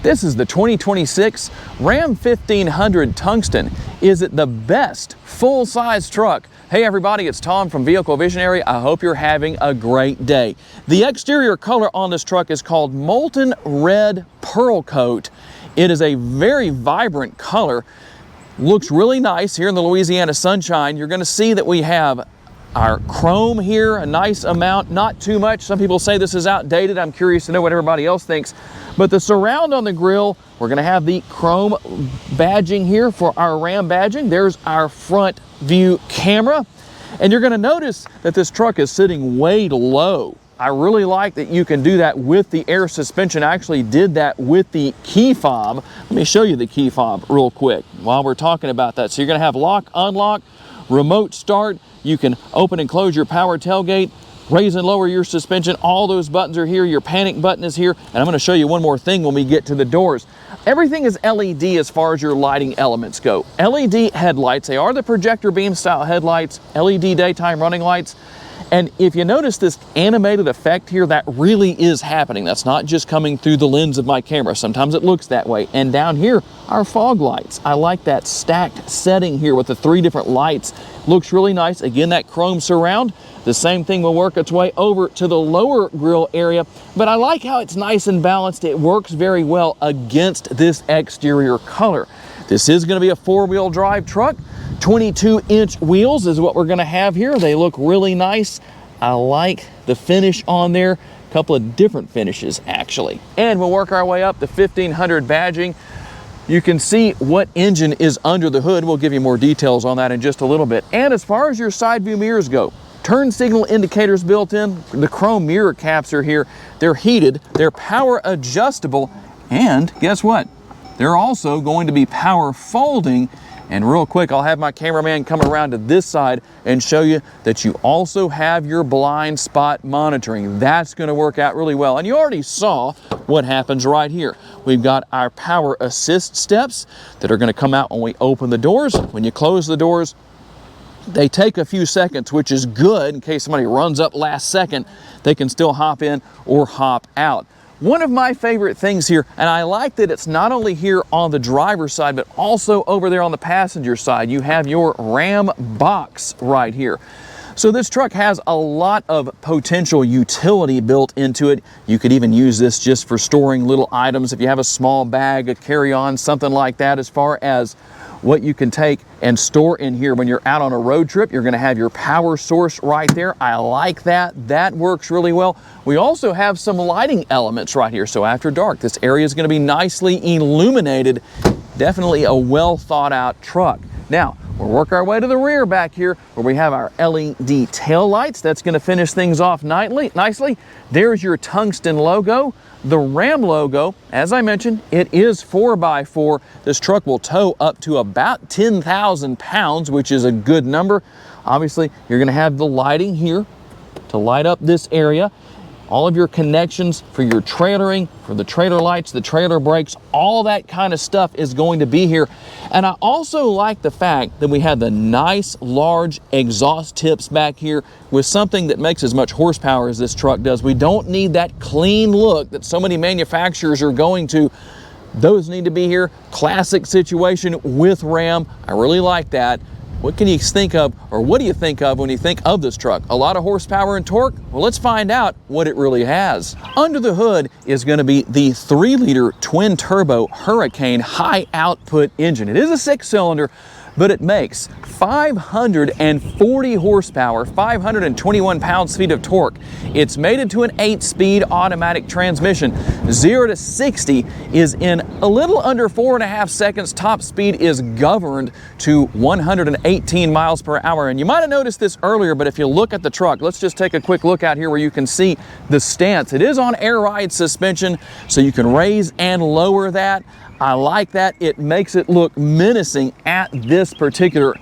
This is the 2026 Ram 1500 Tungsten. Is it the best full-size truck? Hey everybody, it's Tom from Vehicle Visionary. I hope you're having a great day. The exterior color on this truck is called Molten Red Pearl Coat. It is a very vibrant color. Looks really nice here in the Louisiana sunshine. You're going to see that we have our chrome here, a nice amount, not too much. Some people say this is outdated. I'm curious to know what everybody else thinks. But the surround on the grille, we're going to have the chrome badging here for our Ram badging. There's our front view camera. And you're going to notice that this truck is sitting way low. I really like that you can do that with the air suspension. I actually did that with the key fob. Let me show you the key fob real quick while we're talking about that. So you're going to have lock, unlock, remote start. You can open and close your power tailgate, raise and lower your suspension. All those buttons are here. Your panic button is here. And I'm going to show you one more thing when we get to the doors. Everything is LED as far as your lighting elements go. LED headlights, they are the projector beam style headlights, LED daytime running lights. And if you notice this animated effect here, that really is happening. That's not just coming through the lens of my camera. Sometimes it looks that way. And down here, our fog lights. I like that stacked setting here with the 3 different lights. Looks really nice. Again, that chrome surround. The same thing will work its way over to the lower grille area. But I like how it's nice and balanced. It works very well against this exterior color. This is going to be a 4-wheel drive truck. 22-inch wheels is what we're going to have here. They look really nice. I like the finish on there. A couple of different finishes actually. And we'll work our way up the 1500 badging. You can see what engine is under the hood. We'll give you more details on that in just a little bit. And as far as your side view mirrors go, turn signal indicators built in. The chrome mirror caps are here. They're heated. They're power adjustable. And guess what? They're also going to be power folding. And real quick, I'll have my cameraman come around to this side and show you that you also have your blind spot monitoring. That's going to work out really well. And you already saw what happens right here. We've got our power assist steps that are going to come out when we open the doors. When you close the doors, they take a few seconds, which is good in case somebody runs up last second. They can still hop in or hop out. One of my favorite things here, and I like that it's not only here on the driver's side, but also over there on the passenger side, you have your Ram box right here. So this truck has a lot of potential utility built into it. You could even use this just for storing little items. If you have a small bag, a carry-on, something like that, as far as what you can take and store in here when you're out on a road trip. You're going to have your power source right there. I like that. That works really well. We also have some lighting elements right here. So after dark, this area is going to be nicely illuminated. Definitely a well thought out truck. Now, we'll work our way to the rear back here where we have our LED tail lights. That's going to finish things off nicely. There's your Tungsten logo. The Ram logo, as I mentioned, it is 4x4. This truck will tow up to about 10,000 pounds, which is a good number. Obviously, you're going to have the lighting here to light up this area. All of your connections for your trailering, for the trailer lights, the trailer brakes, all that kind of stuff is going to be here. And I also like the fact that we have the nice large exhaust tips back here with something that makes as much horsepower as this truck does. We don't need that clean look that so many manufacturers are going to. Those need to be here. Classic situation with Ram. I really like that. What can you think of, or what do you think of when you think of this truck? A lot of horsepower and torque? Well, let's find out what it really has. Under the hood is going to be the 3-liter twin-turbo Hurricane high-output engine. It is a 6-cylinder, but it makes 540 horsepower, 521 pounds-feet of torque. It's mated to an 8-speed automatic transmission. 0 to 60 is in a little under 4.5 seconds. Top speed is governed to 118 miles per hour. And you might have noticed this earlier, but if you look at the truck, let's just take a quick look out here where you can see the stance. It is on air ride suspension, so you can raise and lower that. I like that. It makes it look menacing at this particular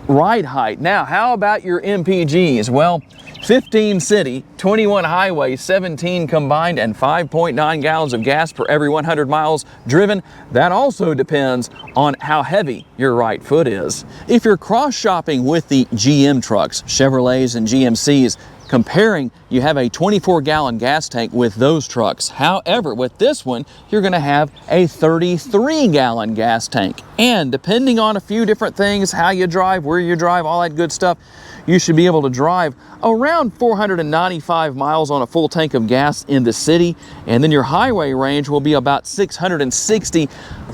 ride height. Now, how about your MPGs? Well, 15 city, 21 highway, 17 combined, and 5.9 gallons of gas per every 100 miles driven. That also depends on how heavy your right foot is. If you're cross-shopping with the GM trucks, Chevrolets and GMCs, comparing, you have a 24-gallon gas tank with those trucks. However, with this one, you're going to have a 33-gallon gas tank. And depending on a few different things, how you drive, where you drive, all that good stuff, you should be able to drive around 495 miles on a full tank of gas in the city. And then your highway range will be about 660,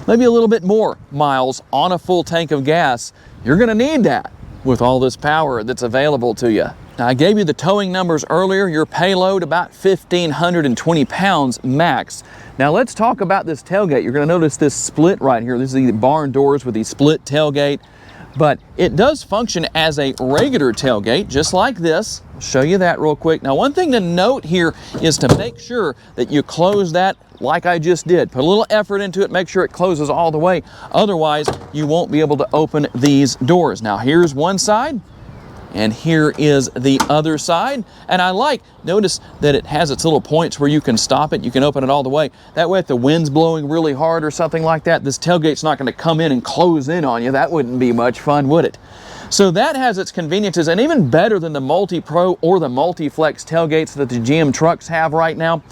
maybe a little bit more miles on a full tank of gas. You're going to need that with all this power that's available to you. Now, I gave you the towing numbers earlier. Your payload about 1,520 pounds max. Now let's talk about this tailgate. You're going to notice this split right here. This is the barn doors with the split tailgate, but it does function as a regular tailgate, just like this. I'll show you that real quick. Now, one thing to note here is to make sure that you close that like I just did. Put a little effort into it, make sure it closes all the way. Otherwise, you won't be able to open these doors. Now, here's one side, and here is the other side. And notice that it has its little points where you can stop it. You can open it all the way. That way, if the wind's blowing really hard or something like that, this tailgate's not going to come in and close in on you. That wouldn't be much fun, would it? So that has its conveniences, and even better than the Multi-Pro or the Multi-Flex tailgates that the GM trucks have right now,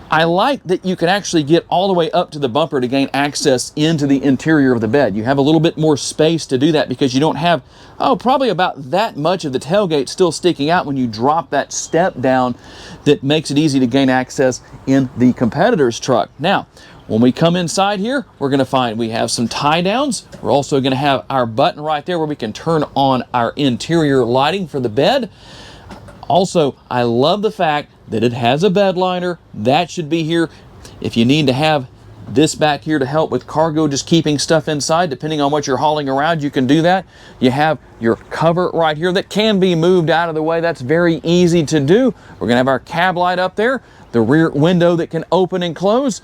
I like that you can actually get all the way up to the bumper to gain access into the interior of the bed. You have a little bit more space to do that because you don't have, probably about that much of the tailgate still sticking out when you drop that step down that makes it easy to gain access in the competitor's truck. Now, when we come inside here, we're going to find we have some tie downs. We're also going to have our button right there where we can turn on our interior lighting for the bed. Also, I love the fact that it has a bed liner. That should be here. If you need to have this back here to help with cargo, just keeping stuff inside, depending on what you're hauling around, you can do that. You have your cover right here that can be moved out of the way. That's very easy to do. We're going to have our cab light up there, the rear window that can open and close.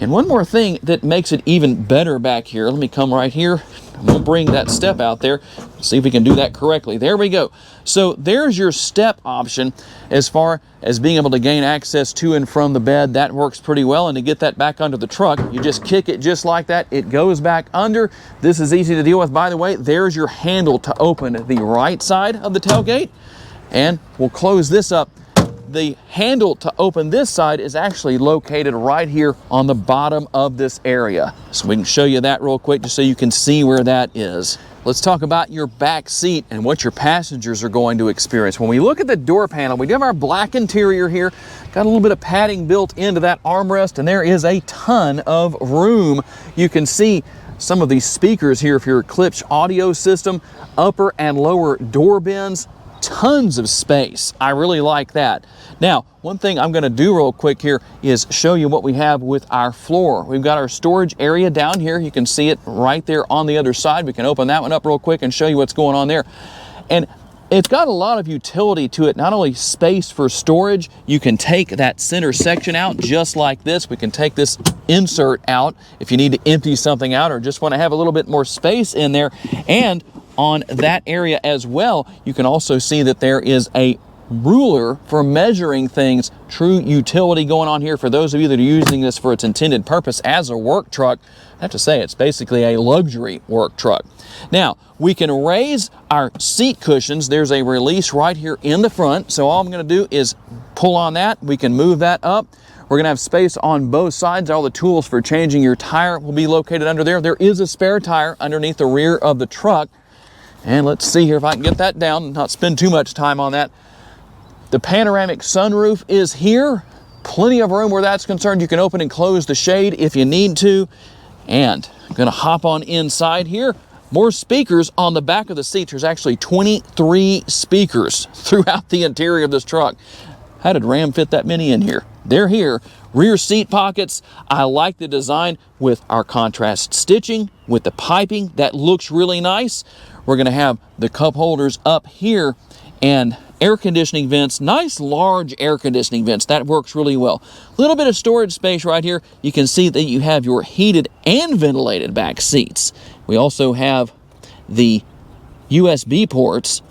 And one more thing that makes it even better back here, let me come right here. We'll bring that step out there. See if we can do that correctly. There we go. So there's your step option as far as being able to gain access to and from the bed. That works pretty well. And to get that back under the truck, you just kick it just like that. It goes back under. This is easy to deal with. By the way, there's your handle to open the right side of the tailgate. And we'll close this up. The handle to open this side is actually located right here on the bottom of this area. So we can show you that real quick just so you can see where that is. Let's talk about your back seat and what your passengers are going to experience. When we look at the door panel, we do have our black interior here. Got a little bit of padding built into that armrest, and there is a ton of room. You can see some of these speakers here for your Klipsch audio system, upper and lower door bins. Tons of space. I really like that. Now, one thing I'm going to do real quick here is show you what we have with our floor. We've got our storage area down here. You can see it right there on the other side. We can open that one up real quick and show you what's going on there. And it's got a lot of utility to it, not only space for storage. You can take that center section out just like this. We can take this insert out if you need to empty something out or just want to have a little bit more space in there. And on that area as well, you can also see that there is a ruler for measuring things. True utility going on here for those of you that are using this for its intended purpose as a work truck. I have to say, it's basically a luxury work truck. Now, we can raise our seat cushions. There's a release right here in the front. So all I'm going to do is pull on that. We can move that up. We're going to have space on both sides. All the tools for changing your tire will be located under there. There is a spare tire underneath the rear of the truck. And let's see here if I can get that down and not spend too much time on that. The panoramic sunroof is here. Plenty of room where that's concerned. You can open and close the shade if you need to. And I'm going to hop on inside here. More speakers on the back of the seat. There's actually 23 speakers throughout the interior of this truck. How did Ram fit that many in here? They're here. Rear seat pockets. I like the design with our contrast stitching, with the piping. That looks really nice. We're going to have the cup holders up here and air conditioning vents, nice large air conditioning vents. That works really well. A little bit of storage space right here. You can see that you have your heated and ventilated back seats. We also have the USB ports.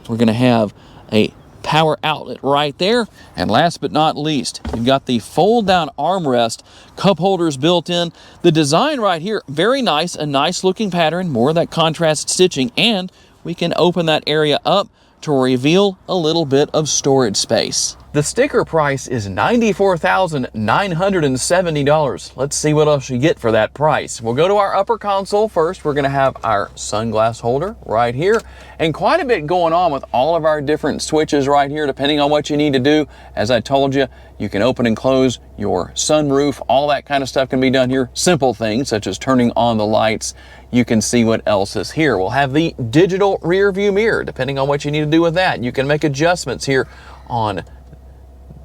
We're going to have a power outlet right there. And last but not least, you've got the fold down armrest, cup holders built in. The design right here, very nice, a nice looking pattern, more of that contrast stitching, and we can open that area up, to reveal a little bit of storage space. The sticker price is $94,970. Let's see what else you get for that price. We'll go to our upper console first. We're going to have our sunglass holder right here, and quite a bit going on with all of our different switches right here, depending on what you need to do. As I told you, you can open and close your sunroof. All that kind of stuff can be done here. Simple things such as turning on the lights. You can see what else is here. We'll have the digital rear view mirror, depending on what you need to do with that. You can make adjustments here on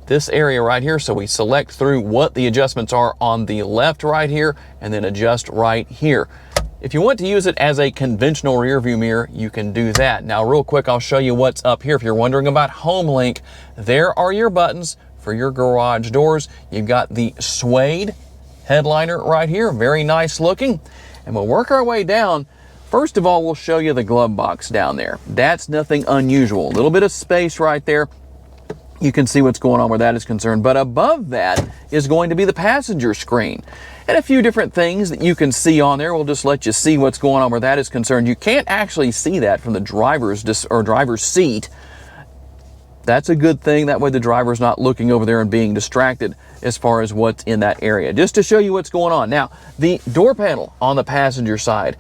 this area right here. So we select through what the adjustments are on the left right here, and then adjust right here. If you want to use it as a conventional rear view mirror, you can do that. Now real quick, I'll show you what's up here. If you're wondering about HomeLink, there are your buttons for your garage doors. You've got the suede headliner right here, very nice looking. And we'll work our way down. First of all, we'll show you the glove box down there. That's nothing unusual. A little bit of space right there. You can see what's going on where that is concerned. But above that is going to be the passenger screen. And a few different things that you can see on there. We'll just let you see what's going on where that is concerned. You can't actually see that from the driver's seat. That's a good thing. That way the driver's not looking over there and being distracted as far as what's in that area. Just to show you what's going on. Now, the door panel on the passenger side,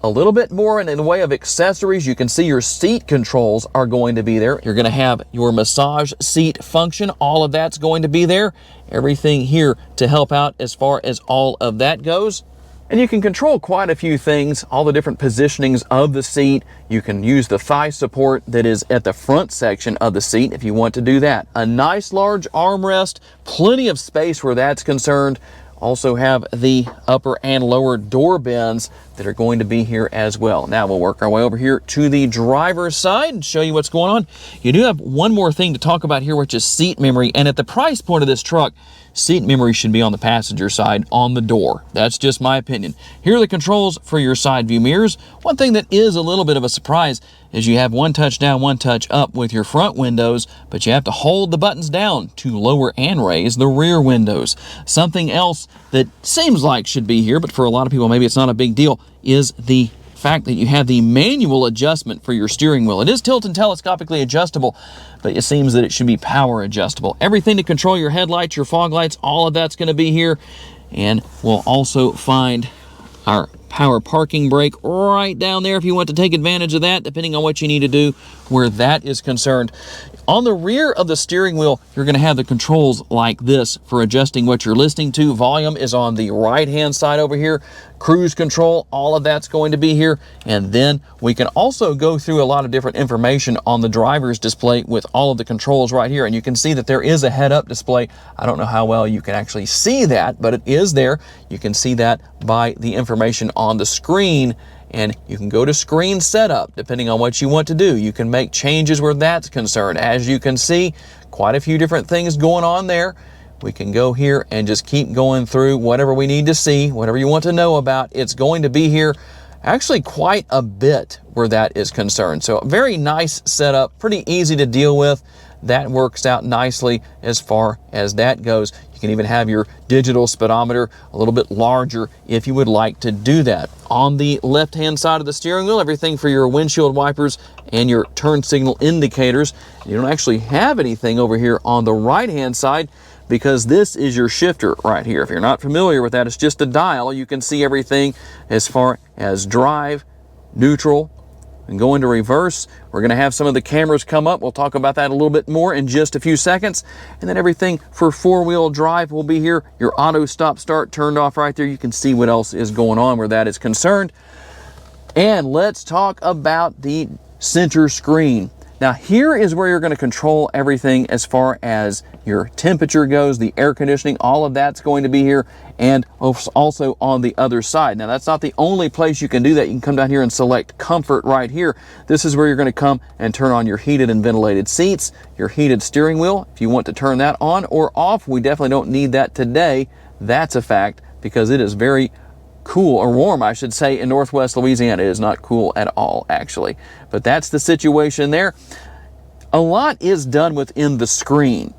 a little bit more in the way of accessories. You can see your seat controls are going to be there. You're going to have your massage seat function. All of that's going to be there. Everything here to help out as far as all of that goes. And you can control quite a few things, all the different positionings of the seat. You can use the thigh support that is at the front section of the seat if you want to do that. A nice large armrest, plenty of space where that's concerned. Also have the upper and lower door bins that are going to be here as well. Now we'll work our way over here to the driver's side and show you what's going on. You do have one more thing to talk about here, which is seat memory. And at the price point of this truck, seat memory should be on the passenger side on the door. That's just my opinion. Here are the controls for your side view mirrors. One thing that is a little bit of a surprise is you have one touch down, one touch up with your front windows, but you have to hold the buttons down to lower and raise the rear windows. Something else that seems like should be here, but for a lot of people maybe it's not a big deal, is the fact that you have the manual adjustment for your steering wheel. It is tilt and telescopically adjustable, but it seems that it should be power adjustable. Everything to control your headlights, your fog lights, all of that's going to be here. And we'll also find our power parking brake right down there if you want to take advantage of that, depending on what you need to do where that is concerned. On the rear of the steering wheel, you're going to have the controls like this for adjusting what you're listening to. Volume is on the right-hand side over here. Cruise control, all of that's going to be here. And then we can also go through a lot of different information on the driver's display with all of the controls right here. And you can see that there is a head-up display. I don't know how well you can actually see that, but it is there. You can see that by the information on the screen. And you can go to screen setup depending on what you want to do. You can make changes where that's concerned. As you can see, quite a few different things going on there. We can go here and just keep going through whatever we need to see, whatever you want to know about. It's going to be here actually quite a bit where that is concerned. So a very nice setup, pretty easy to deal with. That works out nicely as far as that goes. You can even have your digital speedometer a little bit larger if you would like to do that. On the left-hand side of the steering wheel, everything for your windshield wipers and your turn signal indicators. You don't actually have anything over here on the right-hand side because this is your shifter right here. If you're not familiar with that, it's just a dial. You can see everything as far as drive, neutral, and go into reverse. We're going to have some of the cameras come up. We'll talk about that a little bit more in just a few seconds. And then everything for four-wheel drive will be here. Your auto stop start turned off right there. You can see what else is going on where that is concerned. And let's talk about the center screen. Now here is where you're going to control everything as far as your temperature goes, the air conditioning, all of that's going to be here, and also on the other side. Now that's not the only place you can do that. You can come down here and select comfort right here. This is where you're going to come and turn on your heated and ventilated seats, your heated steering wheel, if you want to turn that on or off. We definitely don't need that today. That's a fact because it is very cool, or warm I should say, in Northwest Louisiana. It is not cool at all actually, but that's the situation there. A lot is done within the screen,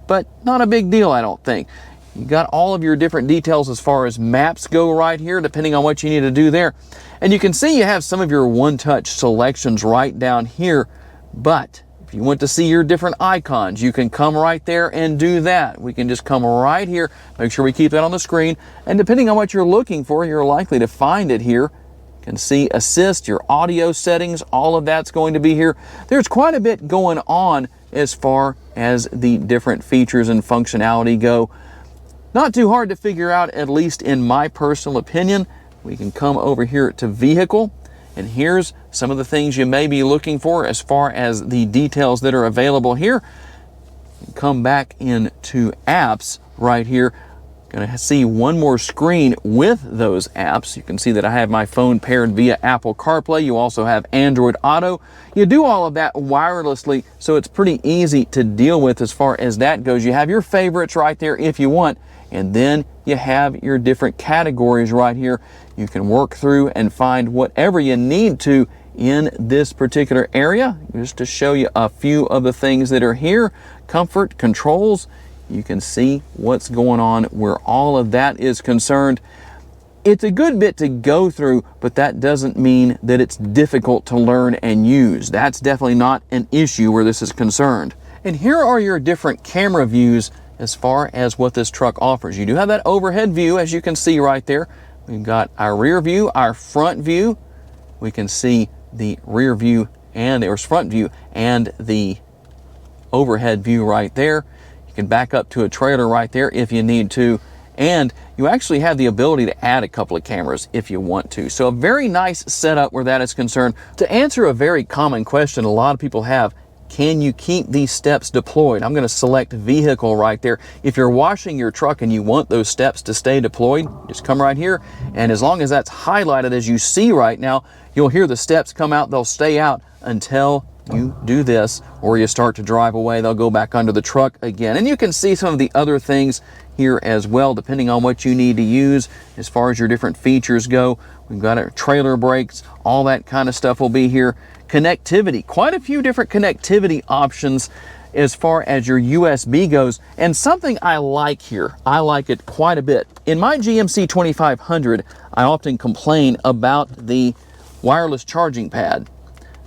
but not a big deal I don't think. You got all of your different details as far as maps go right here depending on what you need to do there. And you can see you have some of your one-touch selections right down here But if you want to see your different icons, you can come right there and do that. We can just come right here, make sure we keep that on the screen, and depending on what you're looking for, you're likely to find it here. You can see assist, your audio settings, all of that's going to be here. There's quite a bit going on as far as the different features and functionality go. Not too hard to figure out, at least in my personal opinion. We can come over here to vehicle, and here's some of the things you may be looking for as far as the details that are available here. Come back into apps right here. Gonna see one more screen with those apps. You can see that I have my phone paired via Apple CarPlay. You also have Android Auto. You do all of that wirelessly, so it's pretty easy to deal with as far as that goes. You have your favorites right there if you want, and then you have your different categories right here. You can work through and find whatever you need to in this particular area. Just to show you a few of the things that are here. Comfort, controls. You can see what's going on where all of that is concerned. It's a good bit to go through, but that doesn't mean that it's difficult to learn and use. That's definitely not an issue where this is concerned. And here are your different camera views as far as what this truck offers. You do have that overhead view, as you can see right there. We've got our rear view, our front view. We can see the rear view and there's front view and the overhead view right there. You can back up to a trailer right there if you need to. And you actually have the ability to add a couple of cameras if you want to. So a very nice setup where that is concerned. To answer a very common question a lot of people have, can you keep these steps deployed? I'm going to select vehicle right there. If you're washing your truck and you want those steps to stay deployed, just come right here. And as long as that's highlighted as you see right now, you'll hear the steps come out. They'll stay out until you do this or you start to drive away. They'll go back under the truck again. And you can see some of the other things here as well, depending on what you need to use as far as your different features go. We've got our trailer brakes, all that kind of stuff will be here. Connectivity, quite a few different connectivity options as far as your USB goes. And something I like here, I like it quite a bit. In my GMC 2500, I often complain about the wireless charging pad.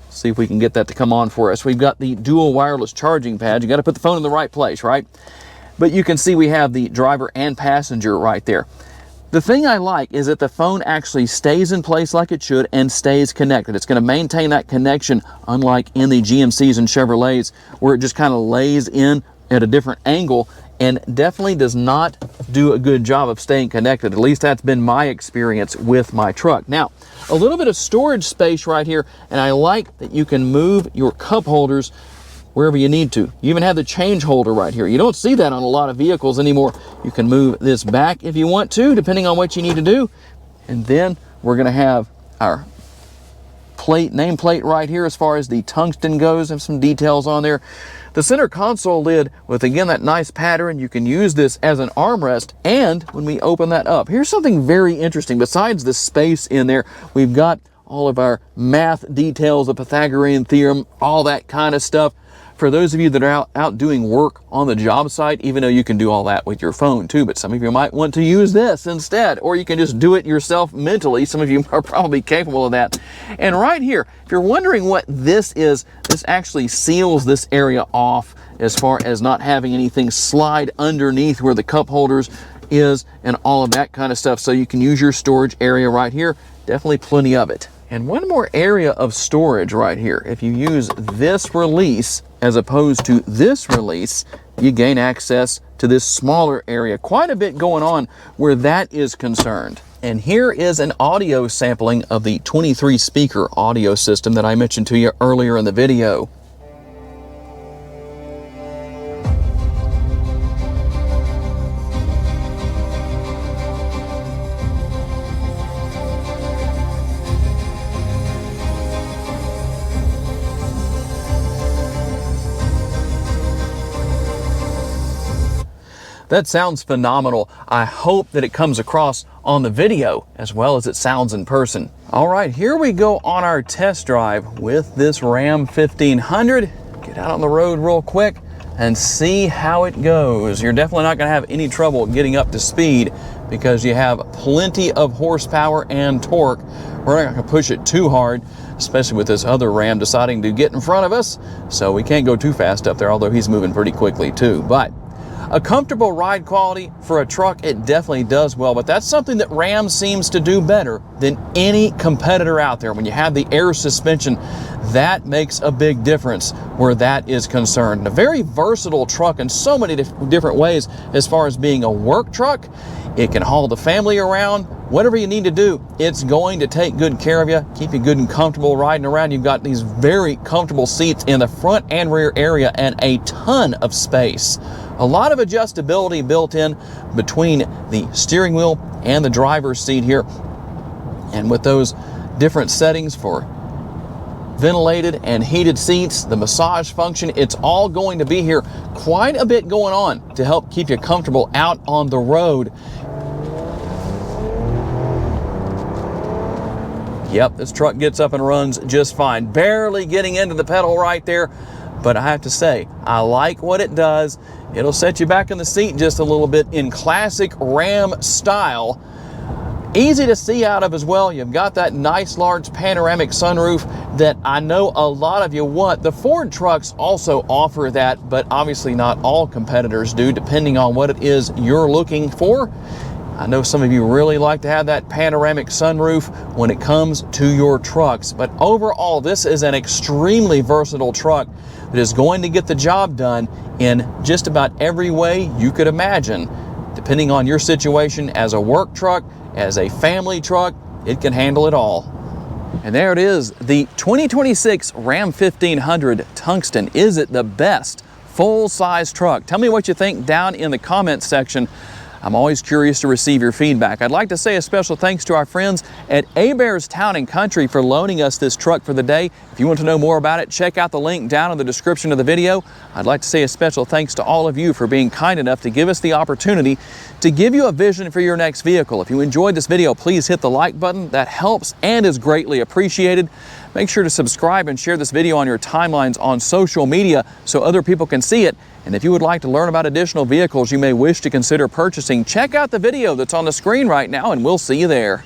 See if we can get that to come on for us. We've got the dual wireless charging pad. You got to put the phone in the right place, right? But you can see we have the driver and passenger right there. The thing I like is that the phone actually stays in place like it should and stays connected. It's going to maintain that connection, unlike in the GMCs and Chevrolets where it just kind of lays in at a different angle and definitely does not do a good job of staying connected. At least that's been my experience with my truck. Now, a little bit of storage space right here, and I like that you can move your cup holders wherever you need to. You even have the change holder right here. You don't see that on a lot of vehicles anymore. You can move this back if you want to, depending on what you need to do. And then we're gonna have our nameplate right here as far as the tungsten goes, and some details on there. The center console lid with, again, that nice pattern. You can use this as an armrest, and when we open that up, here's something very interesting. Besides the space in there, we've got all of our math details, the Pythagorean theorem, all that kind of stuff. For those of you that are out doing work on the job site, even though you can do all that with your phone too, but some of you might want to use this instead, or you can just do it yourself mentally. Some of you are probably capable of that. And right here, if you're wondering what this is, this actually seals this area off as far as not having anything slide underneath where the cup holders is and all of that kind of stuff. So you can use your storage area right here. Definitely plenty of it. And one more area of storage right here. If you use this release as opposed to this release, you gain access to this smaller area. Quite a bit going on where that is concerned. And here is an audio sampling of the 23 speaker audio system that I mentioned to you earlier in the video. That sounds phenomenal. I hope that it comes across on the video as well as it sounds in person. All right, here we go on our test drive with this Ram 1500. Get out on the road real quick and see how it goes. You're definitely not gonna have any trouble getting up to speed because you have plenty of horsepower and torque. We're not going to push it too hard, especially with this other Ram deciding to get in front of us, so we can't go too fast up there, although he's moving pretty quickly too. But a comfortable ride quality for a truck, it definitely does well, but that's something that Ram seems to do better than any competitor out there. When you have the air suspension, that makes a big difference where that is concerned. A very versatile truck in so many different ways. As far as being a work truck, it can haul the family around. Whatever you need to do, it's going to take good care of you, keep you good and comfortable riding around. You've got these very comfortable seats in the front and rear area and a ton of space. A lot of adjustability built in between the steering wheel and the driver's seat here. And with those different settings for ventilated and heated seats, the massage function, it's all going to be here. Quite a bit going on to help keep you comfortable out on the road. Yep, this truck gets up and runs just fine. Barely getting into the pedal right there, but I have to say, I like what it does. It'll set you back in the seat just a little bit in classic Ram style. Easy to see out of as well. You've got that nice large panoramic sunroof that I know a lot of you want. The Ford trucks also offer that, but obviously not all competitors do, depending on what it is you're looking for. I know some of you really like to have that panoramic sunroof when it comes to your trucks, but overall, this is an extremely versatile truck that is going to get the job done in just about every way you could imagine. Depending on your situation as a work truck, as a family truck, it can handle it all. And there it is, the 2026 Ram 1500 Tungsten. Is it the best full-size truck? Tell me what you think down in the comments section. I'm always curious to receive your feedback. I'd like to say a special thanks to our friends at Hebert's Town & Country for loaning us this truck for the day. If you want to know more about it, check out the link down in the description of the video. I'd like to say a special thanks to all of you for being kind enough to give us the opportunity to give you a vision for your next vehicle. If you enjoyed this video, please hit the like button. That helps and is greatly appreciated. Make sure to subscribe and share this video on your timelines on social media so other people can see it. And if you would like to learn about additional vehicles you may wish to consider purchasing, check out the video that's on the screen right now, and we'll see you there.